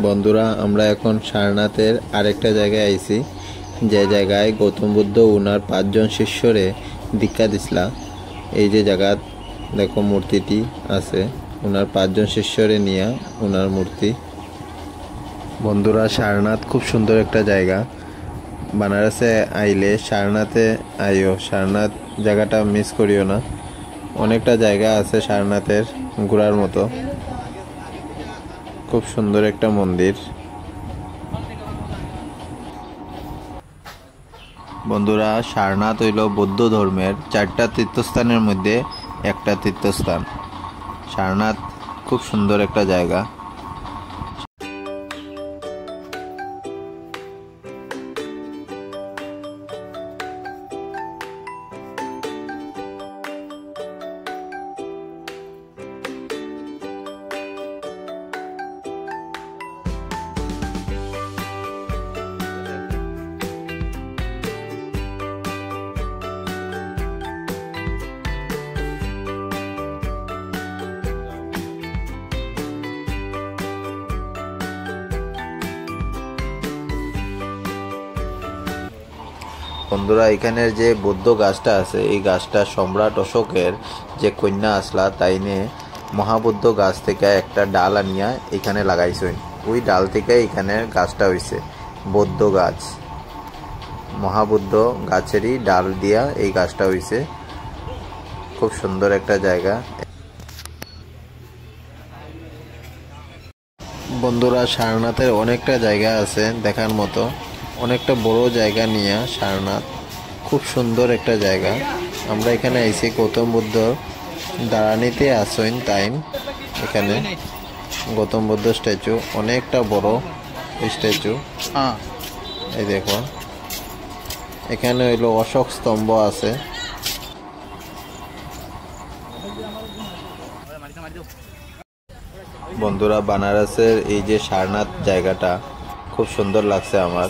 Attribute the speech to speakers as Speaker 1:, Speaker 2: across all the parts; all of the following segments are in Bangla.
Speaker 1: বন্ধুরা আমরা এখন সারনাথের আরেকটা জায়গায় আইছি, যে জায়গায় গৌতম বুদ্ধ ওনার 5 জন শিষ্যরে দীক্ষা দিছিলা। এই যে জায়গা দেখো মূর্তিটি আছে, ওনার 5 জন শিষ্যরে নিয়ে ওনার মূর্তি। বন্ধুরা সারনাথ খুব সুন্দর একটা জায়গা, বানারসে আইলে সারনাথে আইও, সারনাথ জায়গাটা মিস করিও না। অনেকটা জায়গা আছে সারনাথের ঘোরার মতো, খুব সুন্দর একটা মন্দির। বন্ধুরা সারনাথ হইল বৌদ্ধ ধর্মের 4টা তীর্থস্থানের মধ্যে একটা তীর্থস্থান। সারনাথ খুব সুন্দর একটা জায়গা। বন্ধুরা এখানের যে বৌদ্ধ গাছটা আছে, এই গাছটা সম্রাট অশোকের যে কন্যা আসলা তাইনে মহাবৌদ্ধ গাছ থেকে একটা ডাল আনিয়া এখানে লাগাইছেন। ওই ডাল থেকে এখানের গাছটা হইছে বৌদ্ধ গাছ। মহাবৌদ্ধ গাছেরই ডাল দিয়া এই গাছটা হইছে। খুব সুন্দর একটা জায়গা। বন্ধুরা সারনাথের অনেকটা জায়গা আছে দেখার মতো, অনেকটা বড় জায়গা নিয়ে সারনাথ খুব সুন্দর একটা জায়গা। আমরা এখানে আইছি গৌতম বুদ্ধ দাঁড়ানিতে আসেন টাইম। এখানে গৌতম বুদ্ধ স্ট্যাচু, অনেকটা বড় স্ট্যাচু। এই দেখো এখানে হইলো অশোক স্তম্ভ আছে। বন্ধুরা বানারসের এই যে সারনাথ জায়গাটা খুব সুন্দর লাগছে আমার।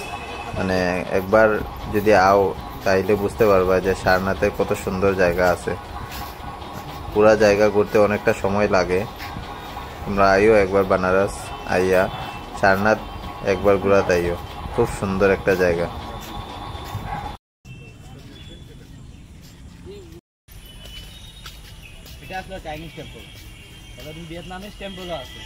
Speaker 1: মানে একবার যদি আও তাইলে বুঝতে পারবা যে সারনাথের কত সুন্দর জায়গা আছে। পুরা জায়গা ঘুরতে অনেকটা সময় লাগে। তোমরা আইও একবার বানারস, আইয়া সারনাথ একবার ঘুরাতে আইও, খুব সুন্দর একটা জায়গা।
Speaker 2: এটা আসলে চাইনিজ টেম্পল, ভিয়েতনামিজ টেম্পলও আছে।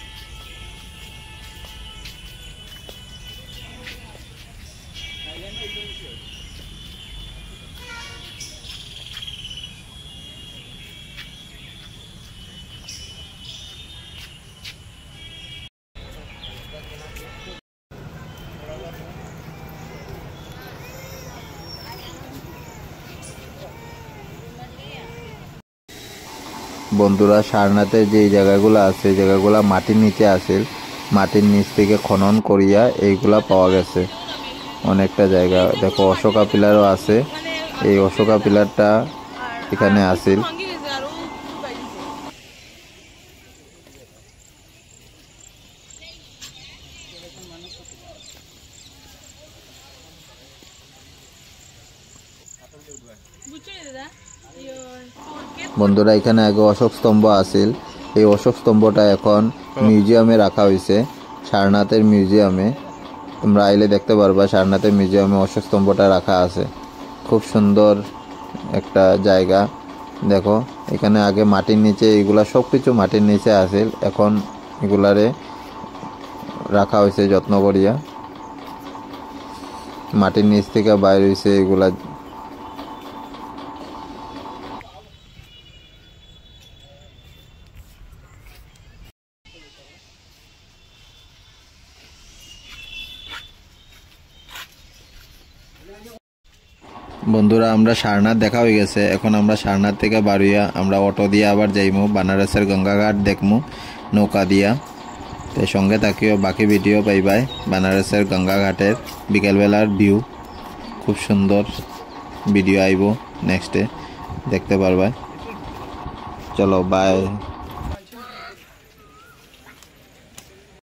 Speaker 1: বন্ধুরা সারনাথের যে জায়গাগুলো আছে, জায়গাগুলো মাটির নিচে আছে, মাটির নিচ থেকে খনন করিয়া এইগুলা পাওয়া গেছে। অনেকটা জায়গা দেখো অশোকা পিলারও আছে। এই অশোকা পিলারটা এখানে আছিল। বন্ধুরা এখানে আগে অশোক স্তম্ভ আছিল। এই অশোক স্তম্ভটা এখন মিউজিয়ামে রাখা হয়েছে, সারনাথের মিউজিয়ামে। তোমরা আইলে দেখতে পারবা সারনাথের মিউজিয়ামে অশোক স্তম্ভটা রাখা আছে। খুব সুন্দর একটা জায়গা। দেখো এখানে আগে মাটির নিচে এগুলা সব কিছু মাটির নিচে আছিল, এখন এগুলারে রাখা হয়েছে যত্ন করিয়া। মাটির নিচ থেকে বাইর হয়েছে এগুলা। বন্ধুরা আমরা সারনাথ দেখা হয়ে গেছে, এখন আমরা সারনাথ থেকে বাড়িয়া আমরা অটো দিয়ে আবার যাইমু বানারসের গঙ্গাঘাট দেখমু নৌকা দিয়া। তো সঙ্গে থাকিও, বাকি ভিডিও পাইবাই বানারসের গঙ্গাঘাটের বিকেলবেলার ভিউ। খুব সুন্দর ভিডিও আইব নেক্সটে, দেখতে পারবাই। চলো বাই।